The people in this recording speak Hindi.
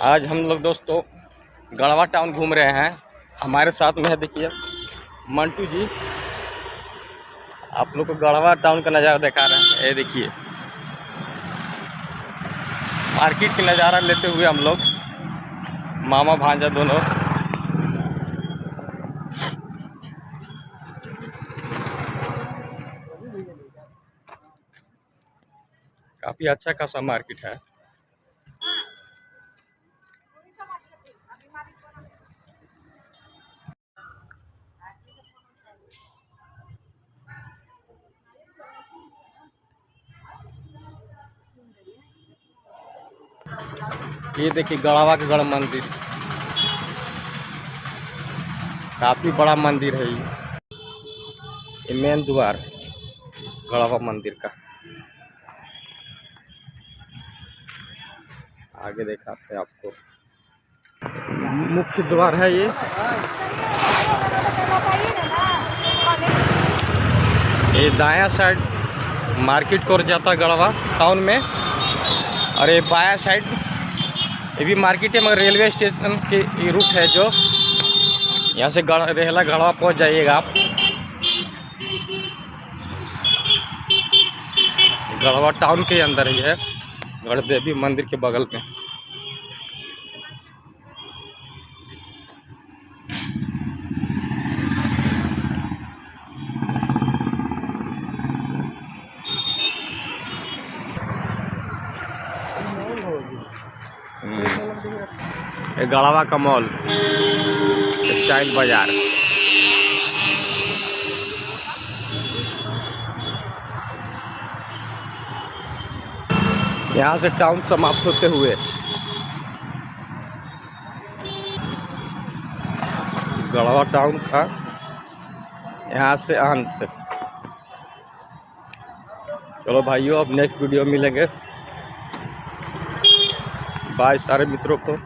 आज हम लोग दोस्तों गढ़वा टाउन घूम रहे हैं। हमारे साथ में है देखिए मंटू जी। आप लोग को गढ़वा टाउन का नज़ारा दिखा रहे हैं। ये देखिए मार्केट की नज़ारा लेते हुए हम लोग मामा भांजा दोनों। काफ़ी अच्छा खासा मार्केट है। ये देखिए गढ़वा का गढ़ मंदिर, काफ़ी बड़ा मंदिर है ये मेन द्वार गढ़वा मंदिर का। आगे दिखाते हैं आपको, मुख्य द्वार है ये दायां साइड मार्केट को जाता है गढ़वा टाउन में, और ये बायां साइड ये भी मार्केट है मगर रेलवे स्टेशन के रूट है जो यहाँ से रेहला गढ़वा पहुँच जाइएगा आप। गढ़वा टाउन के अंदर ही है, गढ़ देवी मंदिर के बगल में। ये गढ़वा का मॉल स्टाइल बाजार। यहाँ से टाउन समाप्त होते हुए गढ़वा टाउन का यहाँ से अंत। चलो भाइयों, अब नेक्स्ट वीडियो मिलेंगे। बाय सारे मित्रों को।